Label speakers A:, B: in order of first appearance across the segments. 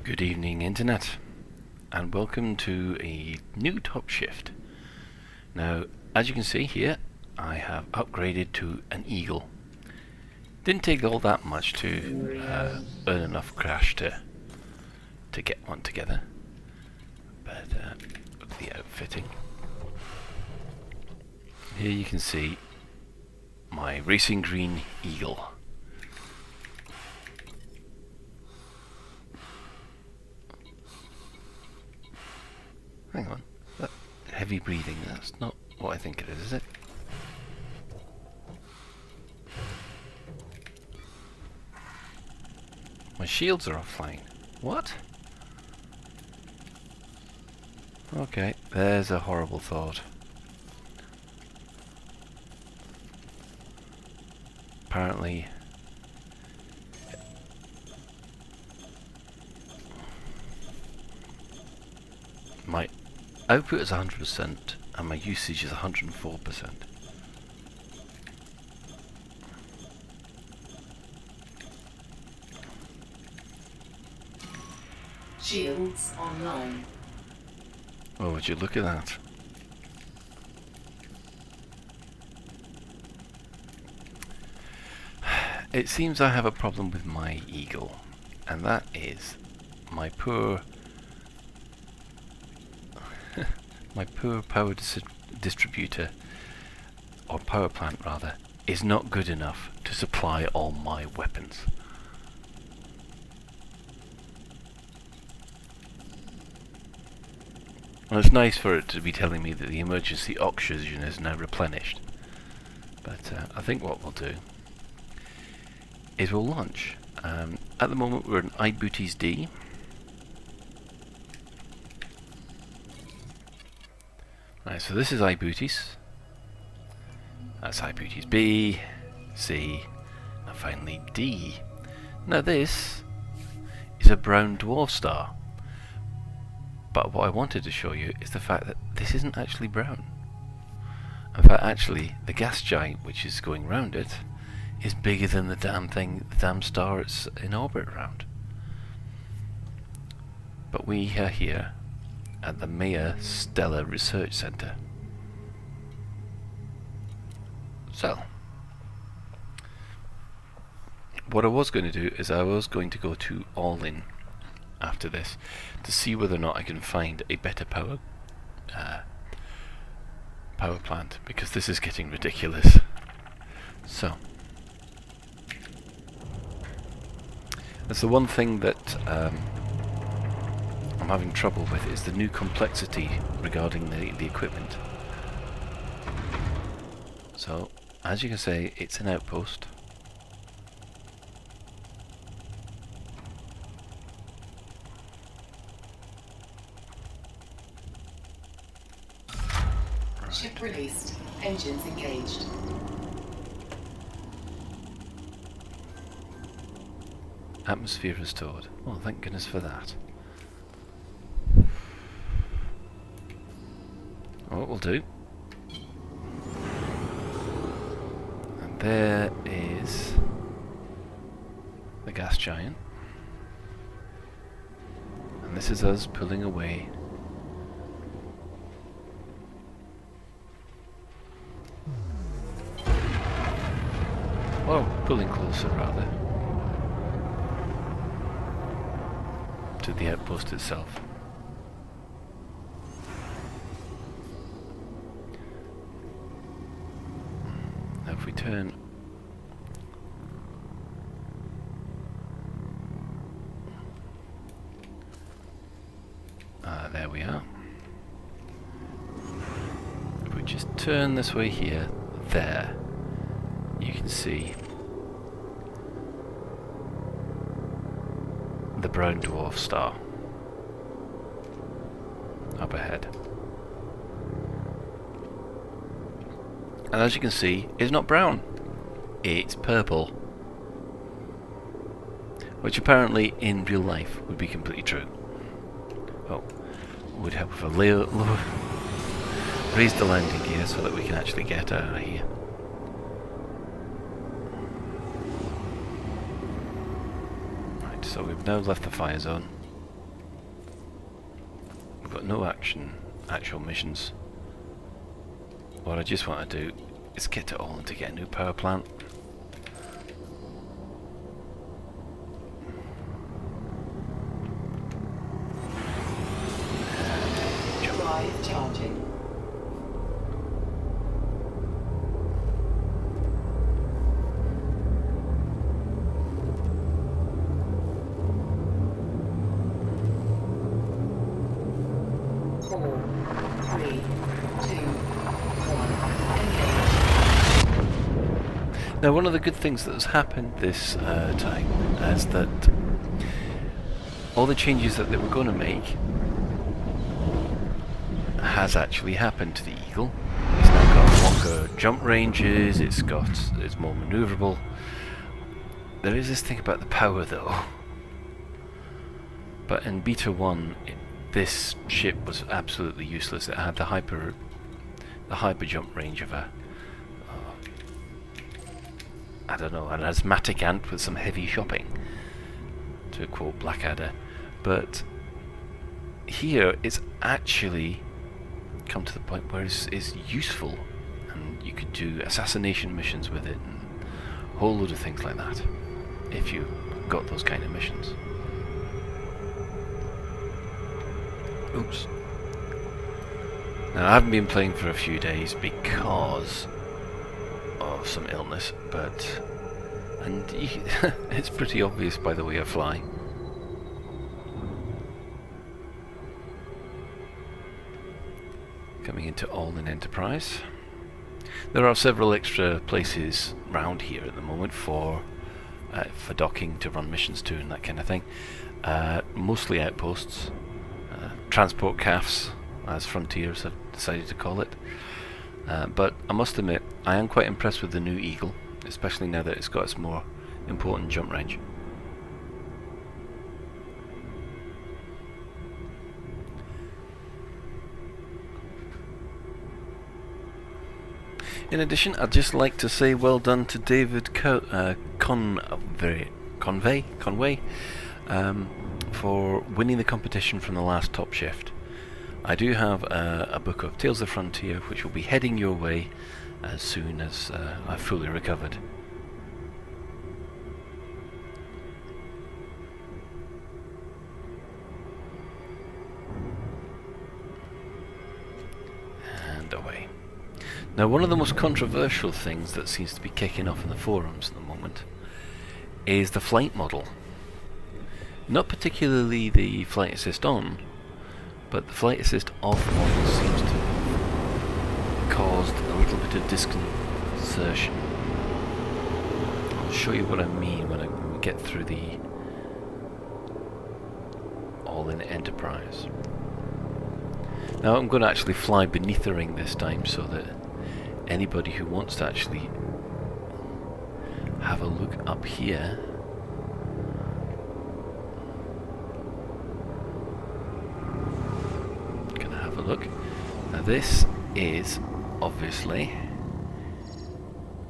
A: Good evening, Internet, and welcome to a new top shift. Now, as you can see here, I have upgraded to an Eagle. Didn't take all that much to earn enough cash to get one together, but look at the outfitting. Here you can see my racing green Eagle. Hang on, that heavy breathing, that's not what I think it is it? My shields are offline. What? Okay, there's a horrible thought. Apparently my output is 100% and my usage is 104%.
B: Shields online.
A: Oh, would you look at that? It seems I have a problem with my Eagle, and that is my poor power distributor, or power plant rather, is not good enough to supply all my weapons. Well, it's nice for it to be telling me that the emergency oxygen is now replenished, but I think what we'll do is we'll launch. At the moment we're in bounties D. Right, so this is bounties. That's bounties B, C, and finally D. Now this is a brown dwarf star. But what I wanted to show you is the fact that this isn't actually brown. In fact, actually, the gas giant which is going round it is bigger than the damn star it's in orbit around. But we are here at the Maya Stellar Research Center. So, what I was going to do is I was going to go to all-in after this to see whether or not I can find a better power plant, because this is getting ridiculous. So that's the one thing that I'm having trouble with, is the new complexity regarding the equipment. So as you can see, it's an outpost.
B: Ship released. Engines engaged.
A: Atmosphere restored. Well, thank goodness for that. What we'll do, and there is the gas giant, and this is us pulling away. Well, pulling closer rather to the outpost itself. Now if we turn there we are. If we just turn this way here, there you can see the brown dwarf star up ahead. And as you can see, it's not brown, it's purple, which apparently in real life would be completely true. Well, would help if I raise the landing gear so that we can actually get out of here. So we've now left the fire zone. I've got no actual missions. What I just want to do is get to Allin to get a new power plant.
B: Drive charging.
A: Now, one of the good things that has happened this time is that all the changes that they were going to make has actually happened to the Eagle. It's now got longer jump ranges, it's more manoeuvrable. There is this thing about the power though. But in Beta 1, this ship was absolutely useless. It had the hyper jump range of a I don't know, an asthmatic ant with some heavy shopping, to quote Blackadder. But here it's actually come to the point where it's useful, and you could do assassination missions with it and a whole load of things like that if you got those kind of missions. Oops. Now I haven't been playing for a few days because of some illness, and it's pretty obvious by the way I fly. Coming into Allin Enterprise. There are several extra places round here at the moment for docking to run missions to and that kind of thing. Mostly outposts, transport CAFs, as Frontiers have decided to call it. But I must admit, I am quite impressed with the new Eagle, especially now that it's got its more important jump range. In addition, I'd just like to say well done to David Conway for winning the competition from the last Top Shift. I do have a book of Tales of the Frontier which will be heading your way as soon as I've fully recovered. And away. Now, one of the most controversial things that seems to be kicking off in the forums at the moment is the flight model. Not particularly the flight assist on, but the flight assist off model seems to have caused a little bit of disconcertion. I'll show you what I mean when we get through the Allin Enterprise. Now I'm going to actually fly beneath the ring this time so that anybody who wants to actually have a look up here can have a look. Now this is obviously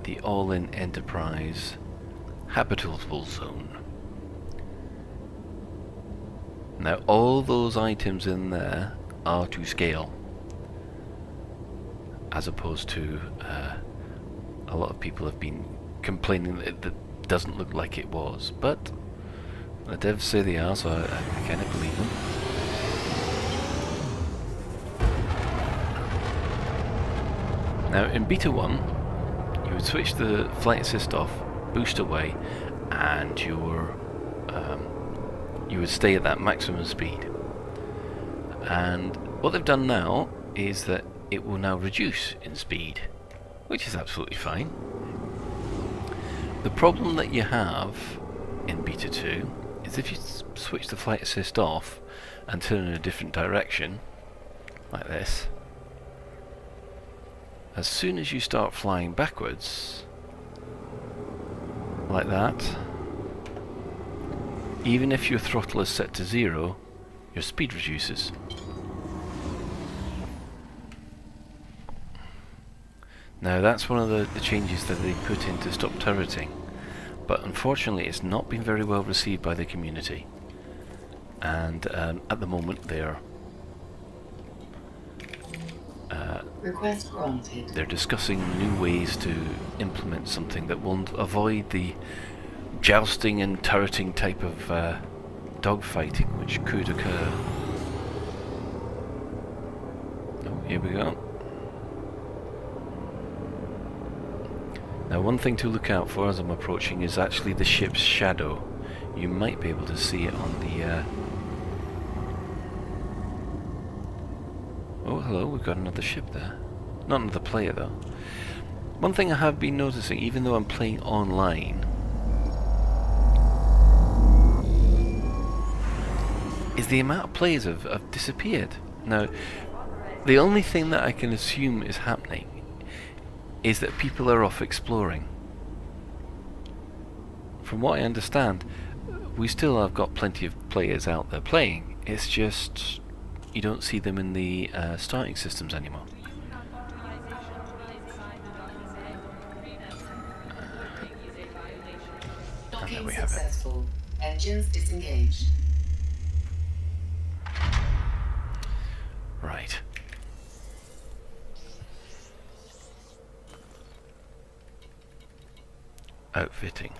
A: the Allin Enterprise habitable zone. Now all those items in there are to scale, as opposed to a lot of people have been complaining that it doesn't look like it was, but the devs say they are, so I kind of believe them. Now in Beta 1 you would switch the flight assist off, boost away, and you would stay at that maximum speed. And what they've done now is that it will now reduce in speed, which is absolutely fine. The problem that you have in Beta 2 is if you switch the flight assist off and turn in a different direction, like this, as soon as you start flying backwards, like that, even if your throttle is set to 0, your speed reduces. Now that's one of the changes that they put in to stop turreting, but unfortunately it's not been very well received by the community, and at the moment they're
B: Request granted.
A: They're discussing new ways to implement something that will avoid the jousting and turreting type of dogfighting which could occur. Oh, here we go. Now, one thing to look out for as I'm approaching is actually the ship's shadow. You might be able to see it on the... Oh, hello, we've got another ship there. Not another player, though. One thing I have been noticing, even though I'm playing online, is the amount of players have disappeared. Now, the only thing that I can assume is happening is that people are off exploring. From what I understand, we still have got plenty of players out there playing. It's just you don't see them in the starting systems anymore. And there we have it.
B: Successful. Engines disengaged.
A: Right. Outfitting.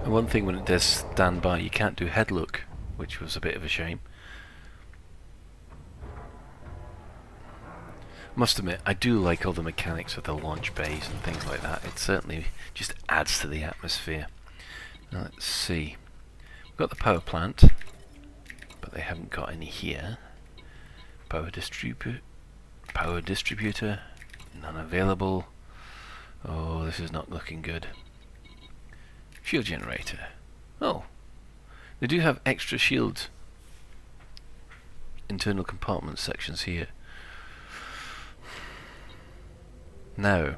A: And one thing when it does stand by, you can't do head look, which was a bit of a shame. Must admit, I do like all the mechanics of the launch bays and things like that. It certainly just adds to the atmosphere. Now, let's see. We've got the power plant, but they haven't got any here. Power distributor, none available. Oh, this is not looking good. Shield generator. Oh, they do have extra shield internal compartment sections here. Now,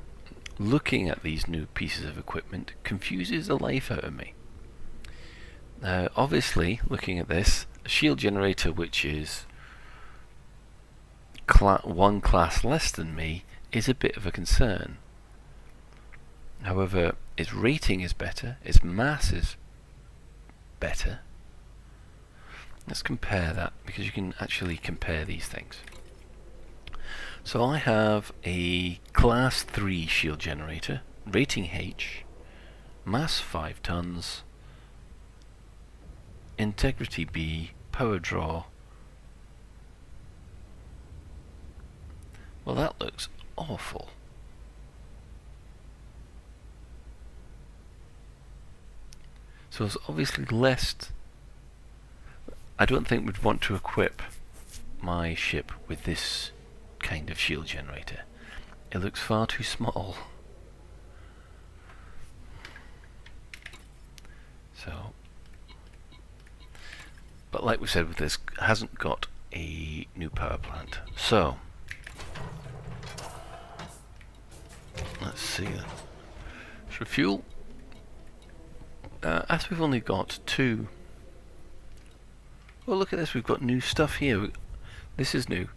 A: looking at these new pieces of equipment confuses the life out of me. Now, obviously, looking at this, a shield generator which is one class less than me is a bit of a concern. However, its rating is better, its mass is better. Let's compare that, because you can actually compare these things. So I have a class 3 shield generator, rating H, mass 5 tons, integrity B, power draw. Well, that looks awful. So it's obviously less. I don't think we'd want to equip my ship with this kind of shield generator. It looks far too small. So, but like we said, with this, hasn't got a new power plant. So, let's see then. So fuel. As we've only got 2. Well, look at this. We've got new stuff here. This is new.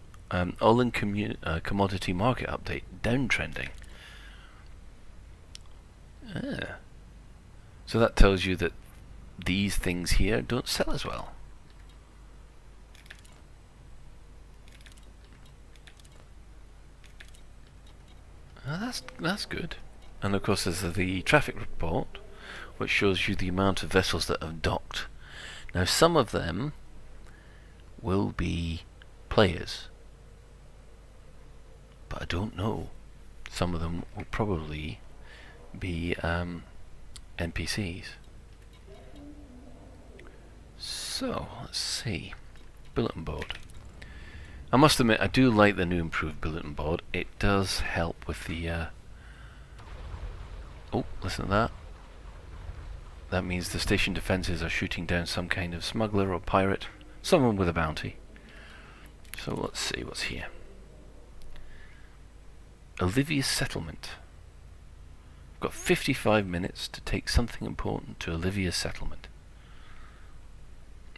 A: All-in commodity market update, downtrending. So that tells you that these things here don't sell as well. That's good. And of course there's the traffic report, which shows you the amount of vessels that have docked. Now, some of them will be players, but I don't know. Some of them will probably be NPCs. So, let's see. Bulletin board. I must admit, I do like the new improved bulletin board. It does help with the... Oh, listen to that. That means the station defences are shooting down some kind of smuggler or pirate. Someone with a bounty. So let's see what's here. Olivia's settlement. We've got 55 minutes to take something important to Olivia's settlement.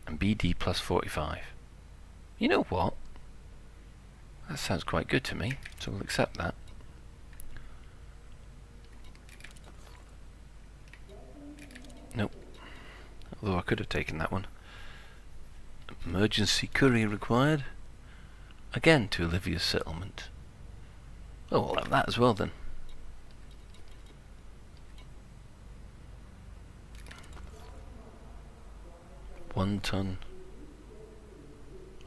A: And BD plus 45. You know what? That sounds quite good to me, so we'll accept that. Nope. Although I could have taken that one. Emergency courier required. Again to Olivia's settlement. Oh, we'll have that as well then. One ton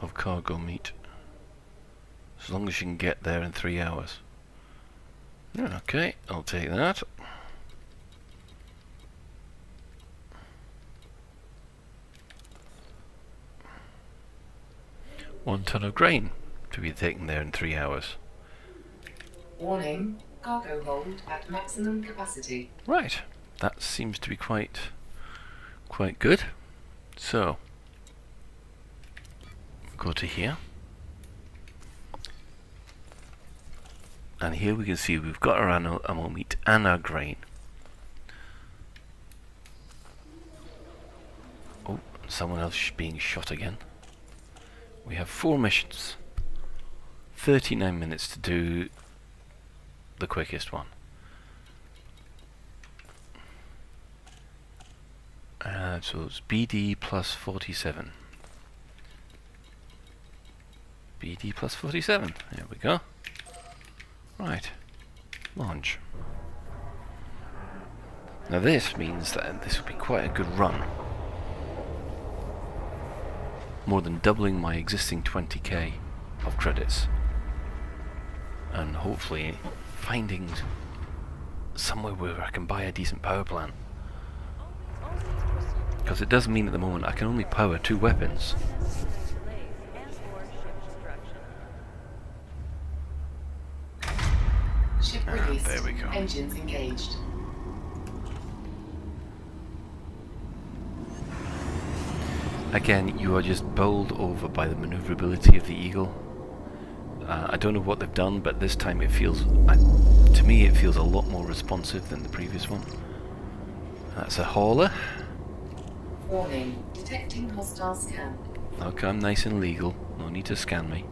A: of cargo meat. As long as you can get there in 3 hours. Okay, I'll take that. One ton of grain to be taken there in 3 hours.
B: Warning, cargo hold at maximum capacity.
A: Right, that seems to be quite good. So, go to here. And here we can see we've got our animal meat and our grain. Oh, someone else being shot again. We have 4 missions. 39 minutes to do the quickest one. So it's BD plus 47. BD plus 47. There we go. Right. Launch. Now this means that this will be quite a good run. More than doubling my existing 20k of credits. And hopefully finding somewhere where I can buy a decent power plant. Because it does mean at the moment I can only power 2 weapons.
B: Ship released.
A: There we go.
B: Engines engaged.
A: Again, you are just bowled over by the maneuverability of the Eagle. I don't know what they've done, but this time it feels, to me it feels a lot more responsive than the previous one. That's a hauler.
B: Warning, detecting hostile scan.
A: Okay, I'm nice and legal. No need to scan me.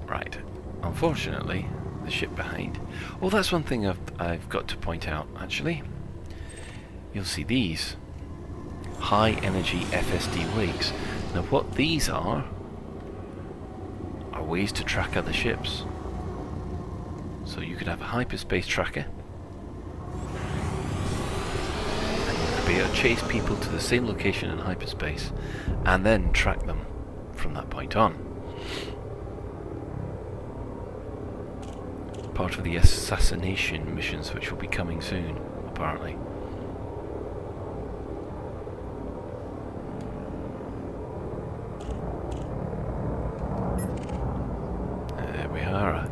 A: Right. Unfortunately, the ship behind. Oh, that's one thing I've got to point out, actually. You'll see these. High energy FSD wigs. Now what these are ways to track other ships. So you could have a hyperspace tracker. Be able to chase people to the same location in hyperspace and then track them from that point on. Part of the assassination missions, which will be coming soon, apparently. There we are.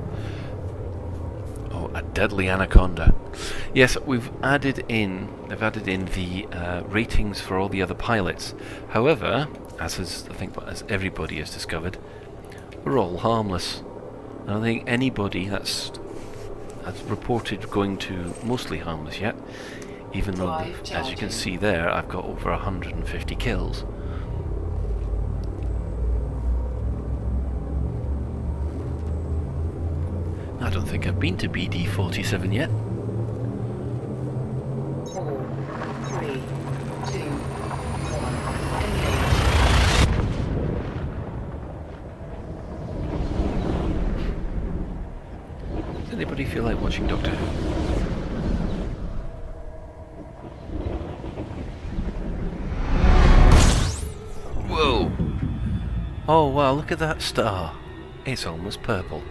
A: Oh, a deadly anaconda. Yes, they've added in the ratings for all the other pilots. However, as everybody has discovered, we're all harmless. I don't think anybody that's reported going to mostly harmless yet, even though, as you can see there, I've got over 150 kills. I don't think I've been to BD 47 yet.
B: 4, 3, 2, 1,
A: Does anybody feel like watching Doctor Who? Whoa! Oh wow, look at that star. It's almost purple.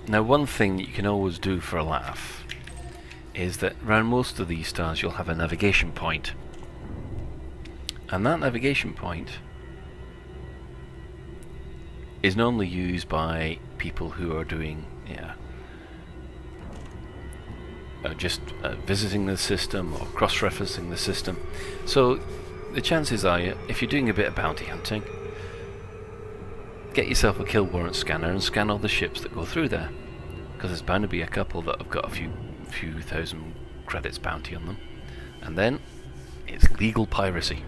A: Now, one thing that you can always do for a laugh is that around most of these stars you'll have a navigation point. And that navigation point is normally used by people who are doing, just visiting the system or cross-referencing the system. So the chances are, if you're doing a bit of bounty hunting, get yourself a kill warrant scanner and scan all the ships that go through there, because there's bound to be a couple that have got a few thousand credits bounty on them, and then it's legal piracy.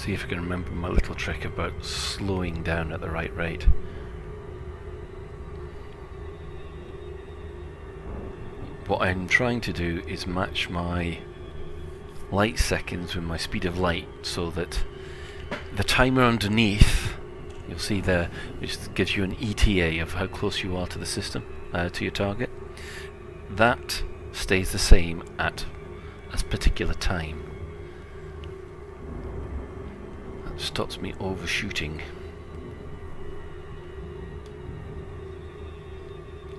A: See if I can remember my little trick about slowing down at the right rate. What I'm trying to do is match my light seconds with my speed of light, so that the timer underneath, you'll see there, which gives you an ETA of how close you are to the system, to your target, that stays the same at a particular time. That stops me overshooting.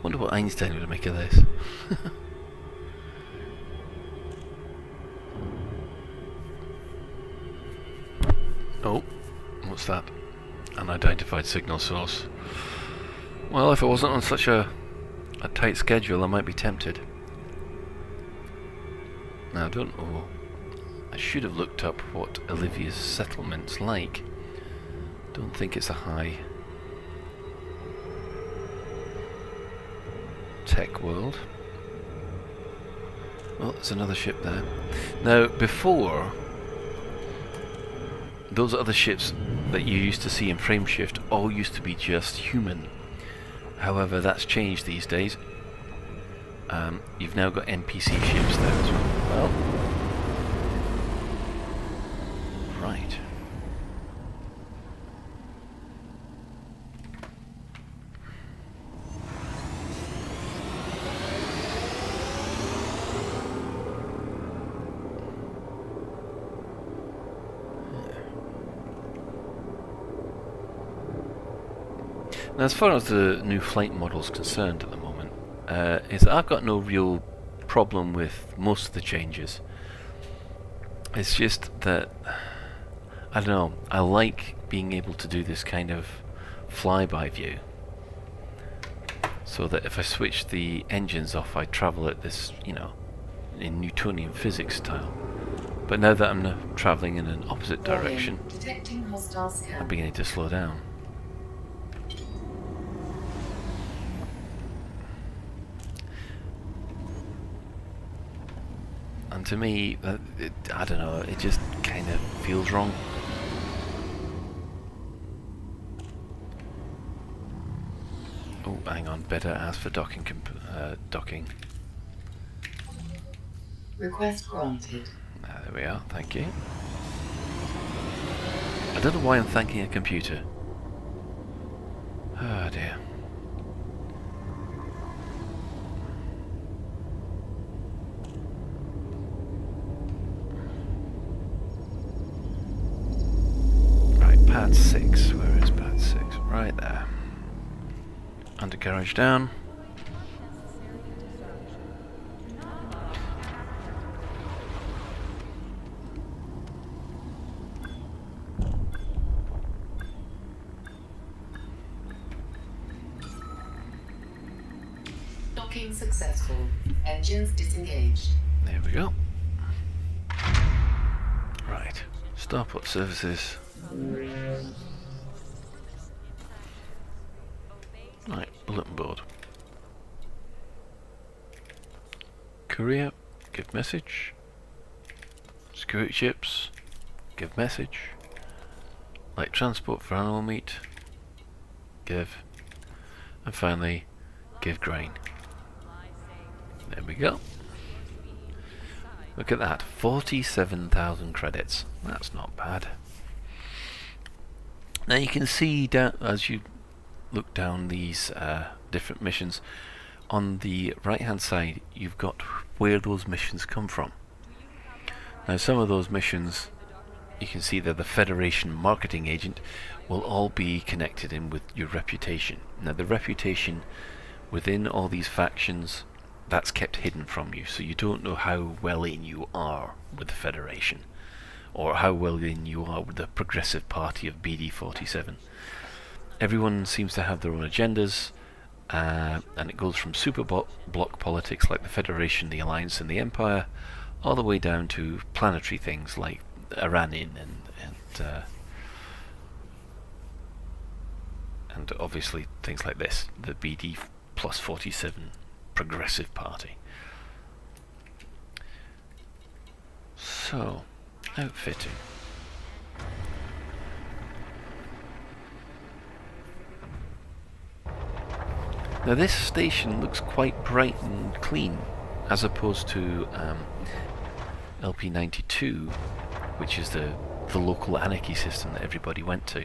A: Wonder what Einstein would make of this. Oh, what's that? Unidentified signal source. Well, if it wasn't on such a tight schedule, I might be tempted. Now, I don't know. I should have looked up what Olivia's settlement's like. Don't think it's a high tech world. Well, there's another ship there. Now, before, those other ships that you used to see in Frameshift all used to be just human. However, that's changed these days. You've now got NPC ships there as well. Right. Now, as far as the new flight model is concerned at the moment, is I've got no real problem with most of the changes. It's just that, I don't know, I like being able to do this kind of flyby view, so that if I switch the engines off, I travel at this, you know, in Newtonian physics style. But now that I'm travelling in an opposite direction,
B: Detecting hostile scan.
A: I'm beginning to slow down. And to me, I don't know, it just kind of feels wrong. Oh, hang on, better ask for docking. Docking.
B: Request granted.
A: There we are, thank you. I don't know why I'm thanking a computer. Oh dear. Pad 6, where is pad 6? Right there. Undercarriage down.
B: Docking successful. Engines disengaged.
A: There we go. Right. Starport services. Right, bulletin board. Courier, give message. Security ships, give message. Light transport for animal meat, give. And finally, give grain. There we go. Look at that, 47,000 credits. That's not bad. Now you can see down, as you look down these different missions, on the right hand side you've got where those missions come from. Now some of those missions, you can see that the Federation marketing agent will all be connected in with your reputation. Now the reputation within all these factions, that's kept hidden from you, so you don't know how well in you are with the Federation, or how well in you are with the Progressive Party of BD47. Everyone seems to have their own agendas, and it goes from super block politics like the Federation, the Alliance and the Empire, all the way down to planetary things like Iranian and obviously things like this, the BD plus 47 Progressive Party. So, outfitting. Now this station looks quite bright and clean, as opposed to LP92, which is the local anarchy system that everybody went to.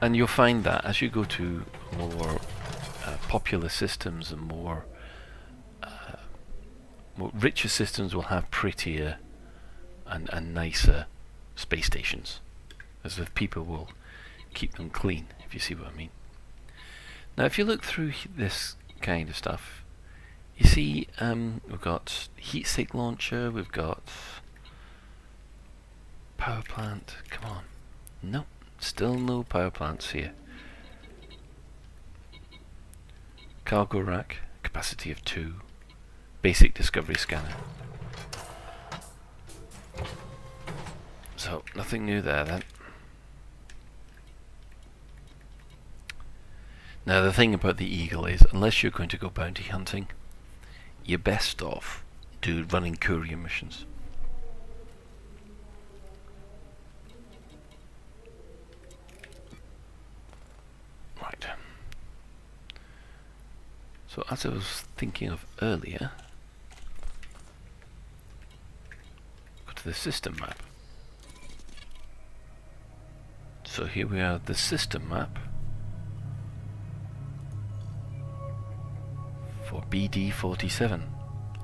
A: And you'll find that as you go to more popular systems and more richer systems will have prettier and nicer space stations, as if people will keep them clean, if you see what I mean. Now if you look through this kind of stuff, you see we've got heat sink launcher, we've got power plant. Come on. Nope, still no power plants here. Cargo rack, capacity of 2. Basic discovery scanner. So nothing new there then. Now the thing about the Eagle is, unless you're going to go bounty hunting, you're best off running courier missions. Right. So as I was thinking of earlier, go to the system map. So here we are, the system map for BD47,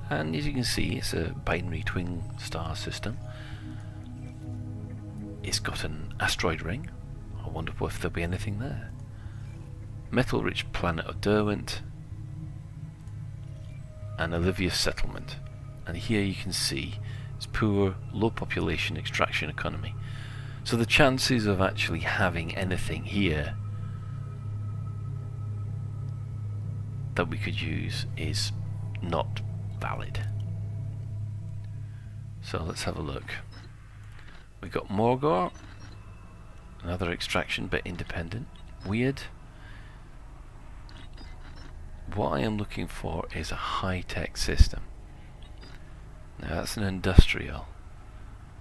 A: and as you can see, it's a binary twin star system. It's got an asteroid ring. I wonder if there'll be anything there. Metal-rich planet of Derwent, and Olivia's settlement. And here you can see it's poor, low population extraction economy. So the chances of actually having anything here that we could use is not valid. So let's have a look. We got Morgor, another extraction but independent. Weird. What I am looking for is a high-tech system. Now that's an industrial.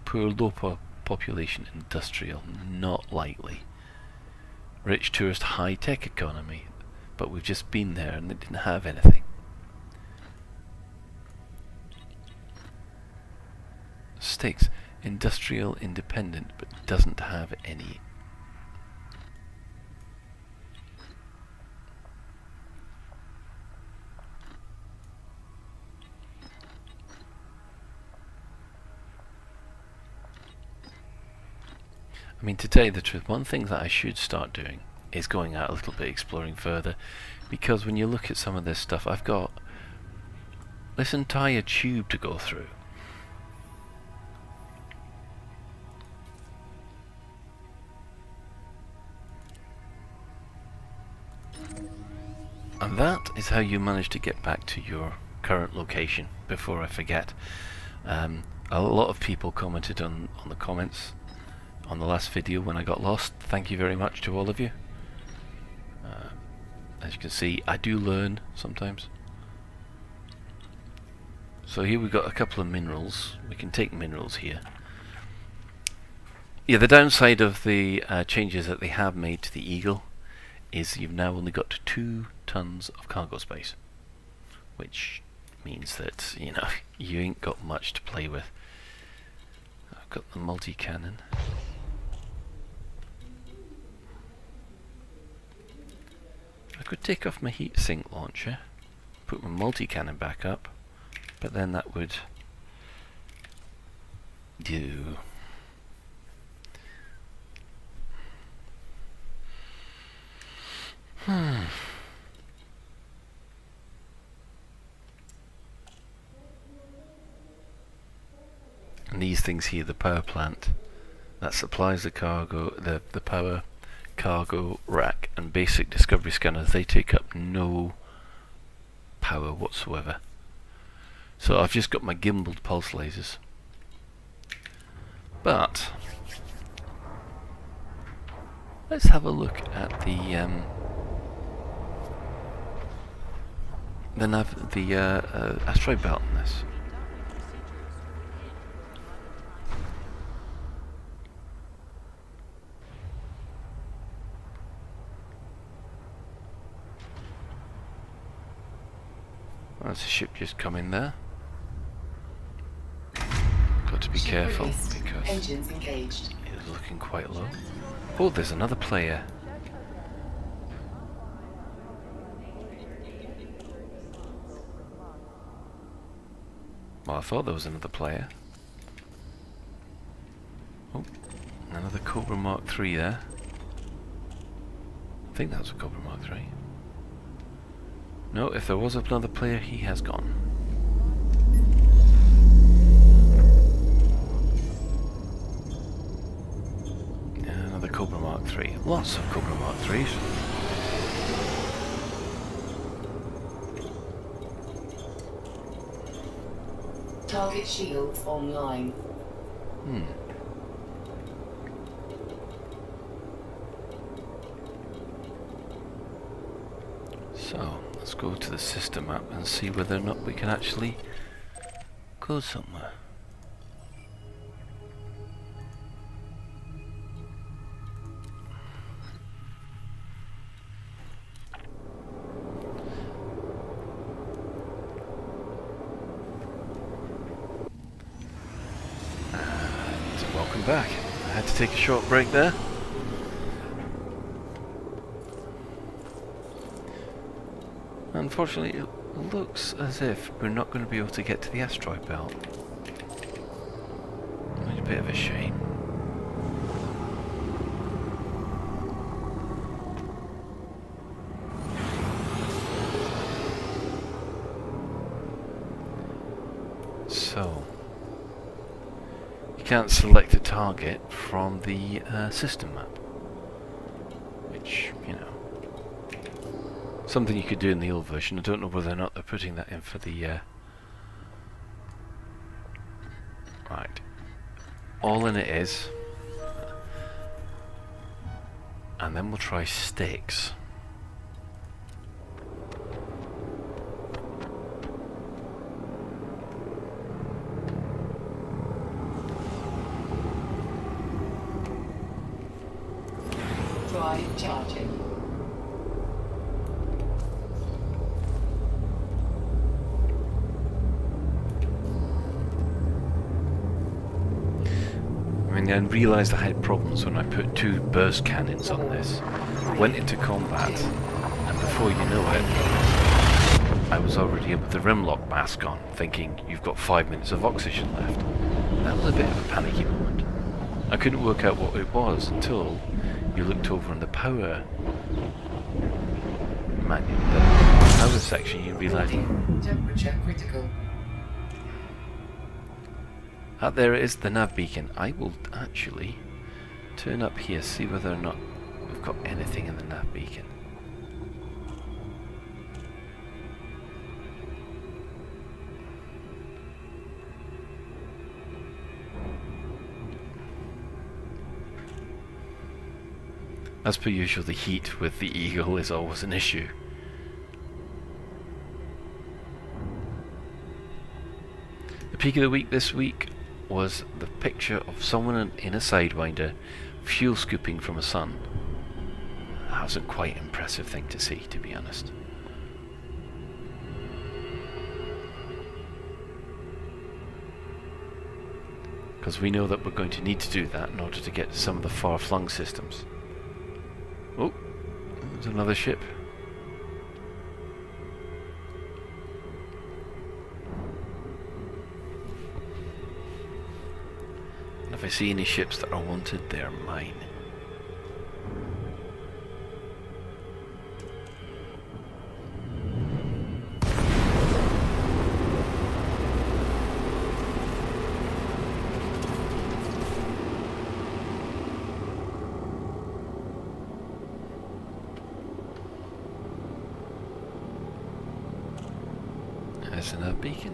A: Poor low population industrial, not likely. Rich tourist high-tech economy, but we've just been there and it didn't have anything. Stakes, industrial independent, but doesn't have any. I mean, to tell you the truth, one thing that I should start doing is going out a little bit, exploring further, because when you look at some of this stuff, I've got this entire tube to go through. And that is how you manage to get back to your current location, before I forget. A lot of people commented on the comments on the last video when I got lost. Thank you very much to all of you. As you can see, I do learn sometimes. So here we've got a couple of minerals. We can take minerals here. Yeah, the downside of the changes that they have made to the Eagle is you've now only got 2 tons of cargo space, which means that, you know, you ain't got much to play with. I've got the multi-cannon. I could take off my heat sink launcher, put my multi-cannon back up, but then that would do. And these things here, the power plant, that supplies the cargo, the power, cargo rack and basic discovery scanners, they take up no power whatsoever. So I've just got my gimbaled pulse lasers. But let's have a look at the asteroid belt on this. There's a ship just coming there. Got to be
B: Ship
A: careful
B: released.
A: because
B: Engines engaged.
A: it's looking quite low. Oh, there's another player. Well, I thought there was another player. Oh, another Cobra Mark III there. I think that was a Cobra Mark III. No, if there was another player, he has gone. Another Cobra Mark III. Lots of Cobra Mark IIIs.
B: Target shields online.
A: So, let's go to the system map and see whether or not we can actually go somewhere. And welcome back. I had to take a short break there. Unfortunately, it looks as if we're not going to be able to get to the asteroid belt. It's a bit of a shame. So, you can't select a target from the system map. Which, you know, something you could do in the old version. I don't know whether or not they're putting that in for the... Right. All in it is. And then we'll try sticks.
B: Drive charging.
A: I realised I had problems when I put 2 burst cannons on this. Went into combat, and before you know it, I was already in with the rimlock mask on, thinking you've got 5 minutes of oxygen left. That was a bit of a panicky moment. I couldn't work out what it was until you looked over in the power manual, the power section, you realised...
B: Temperature critical.
A: There it is, the nav beacon. I will actually turn up here, see whether or not we've got anything in the nav beacon. As per usual, the heat with the Eagle is always an issue. The peak of the week this week was the picture of someone in a Sidewinder fuel scooping from a sun. That was a quite impressive thing to see, to be honest. Because we know that we're going to need to do that in order to get to some of the far-flung systems. Oh, there's another ship. If I see any ships that are wanted, they're mine. There's another beacon.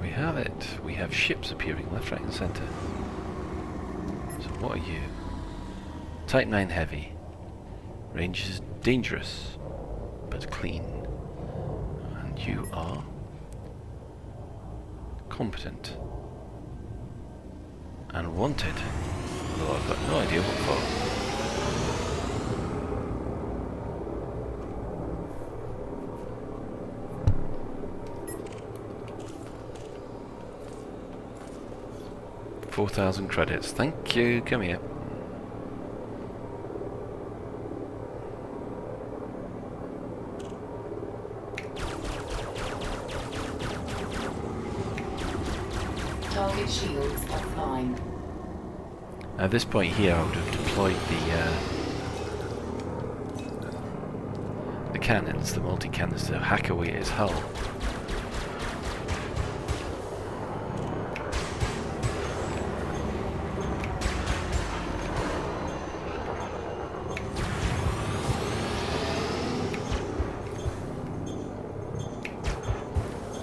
A: We have it. We have ships appearing left, right and centre. So what are you? Type 9 heavy. Range is dangerous, but clean. And you are competent. And wanted. Although I've got no idea what for. 4,000 credits. Thank you. Come here.
B: Target shields offline.
A: At this point here, I would have deployed the cannons, the multi-cannons, to hack away at his hull.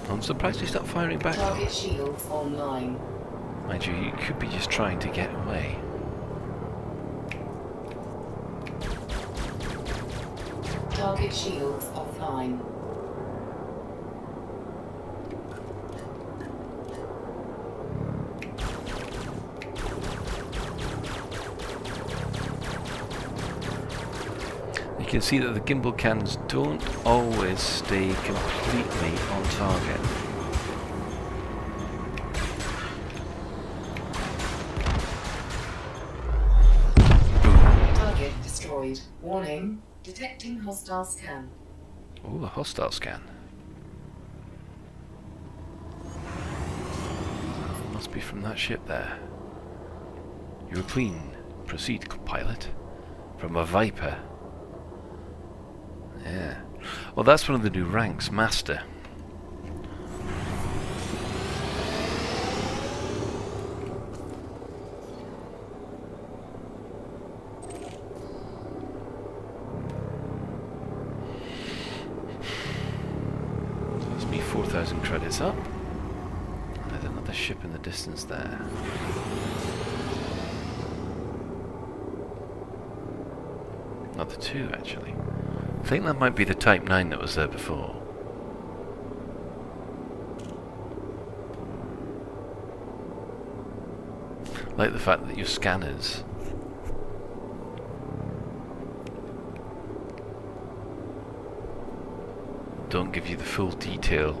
A: I'm surprised he stopped firing back.
B: Target shields online.
A: Mind you, you could be just trying to get away.
B: Target shields offline.
A: You can see that the gimbal cannons don't always stay completely on target.
B: Target destroyed. Warning. Detecting hostile scan.
A: Ooh, a hostile scan. Must be from that ship there. You're clean. Proceed, pilot. From a Viper. Yeah. Well, that's one of the new ranks, Master. So that's me 4,000 credits up. And there's another ship in the distance there. Another two, actually. I think that might be the Type 9 that was there before. Like the fact that your scanners don't give you the full detail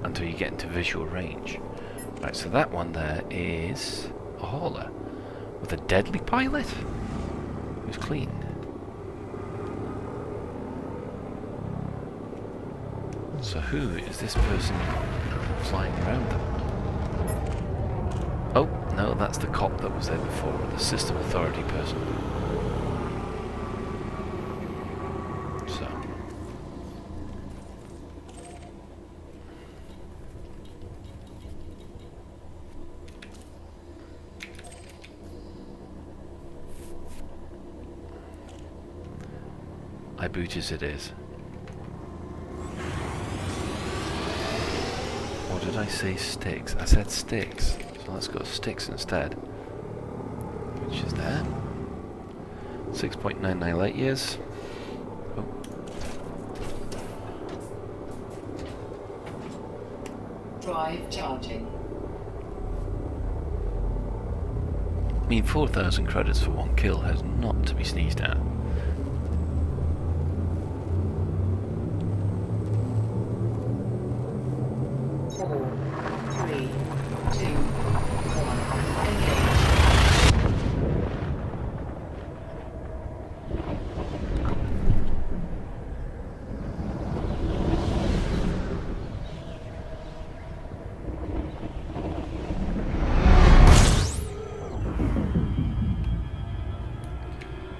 A: until you get into visual range. Right, so that one there is a hauler with a deadly pilot who's clean. So who is this person flying around them? Oh, no, that's the cop that was there before, the system authority person. So. I boot as it is. Or did I say sticks? I said sticks. So let's go sticks instead. Which is there. 6.99 light years. Oh.
B: Drive charging.
A: I mean, 4,000 credits for one kill has not to be sneezed at.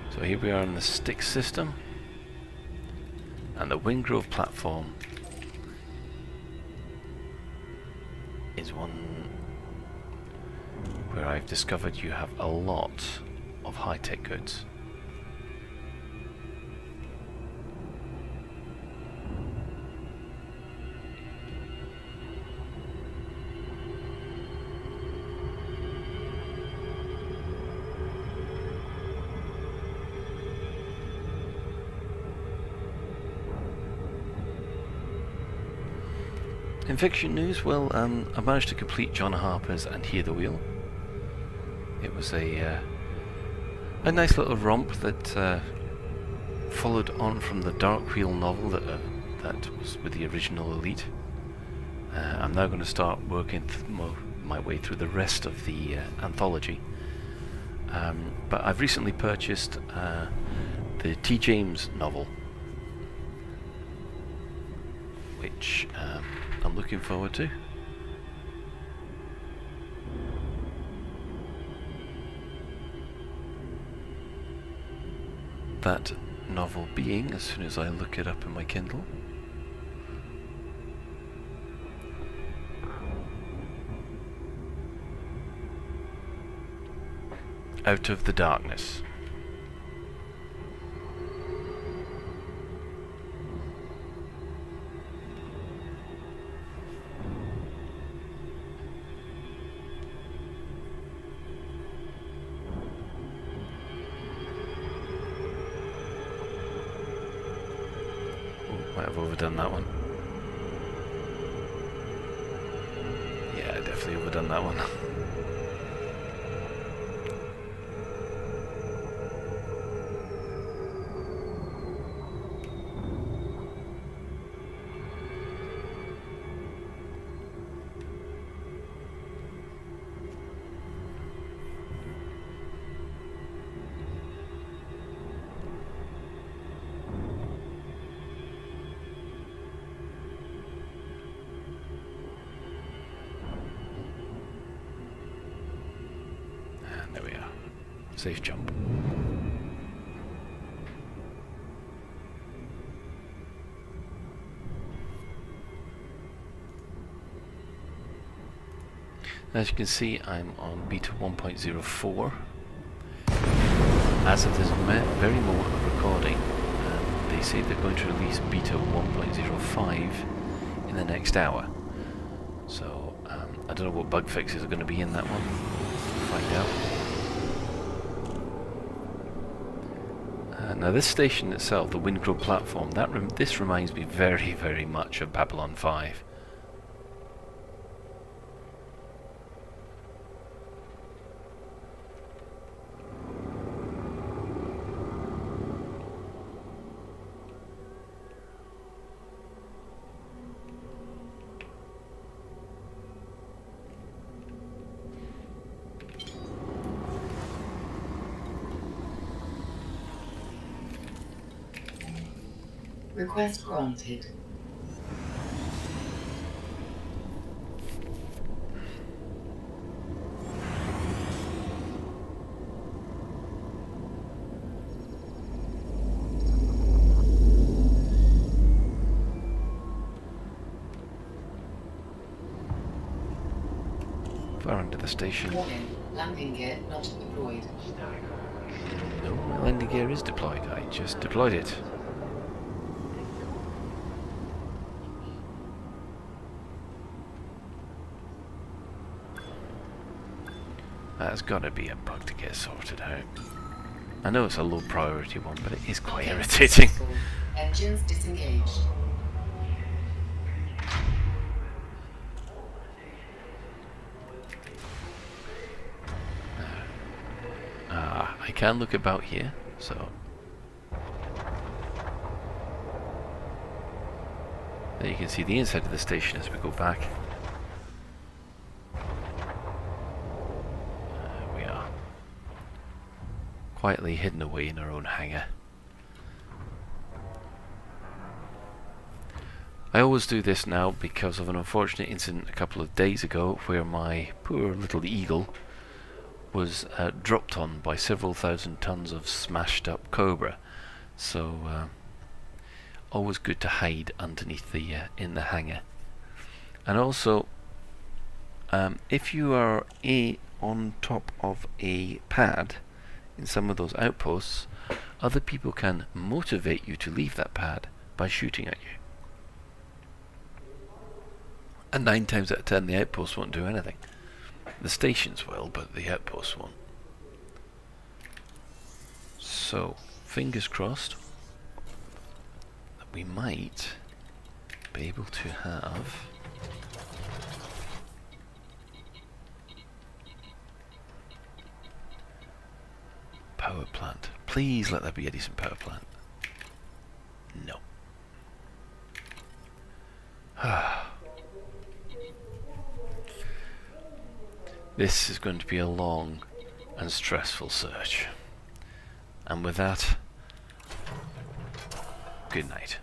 A: So here we are on the stick system, and the Wingrove platform is one where I've discovered you have a lot of high-tech goods. In fiction news, well, I managed to complete John Harper's And Hear the Wheel. It was a nice little romp that followed on from the Dark Wheel novel that was with the original Elite. I'm now going to start working my way through the rest of the anthology. But I've recently purchased the T. James novel, which I'm looking forward to. That novel being, as soon as I look it up in my Kindle, Out of the Darkness. Might have overdone that one. Yeah, definitely overdone that one. There we are. Safe jump. As you can see, I'm on beta 1.04. As of this very moment of recording, they say they're going to release beta 1.05 in the next hour. So, I don't know what bug fixes are going to be in that one. We'll find out. Now this station itself, the Windcrow platform, this reminds me very, very much of Babylon 5.
B: Request granted.
A: Far under the station.
B: Warning, landing gear not deployed.
A: No, my landing gear is deployed. I just deployed it. That's got to be a bug to get sorted out. I know it's a low priority one, but it is quite irritating.
B: Engines disengaged.
A: I can look about here, so there you can see the inside of the station as we go back. We are quietly hidden away in our own hangar. I always do this now because of an unfortunate incident a couple of days ago where my poor little eagle was dropped on by several thousand tons of smashed up Cobra. So always good to hide underneath the in the hangar. And also if you are on top of a pad in some of those outposts, other people can motivate you to leave that pad by shooting at you. And 9 times out of 10 the outposts won't do anything. The stations will, but the outposts won't. So, fingers crossed that we might be able to have power plant. Please let there be a decent power plant. No. This is going to be a long and stressful search. And with that, good night.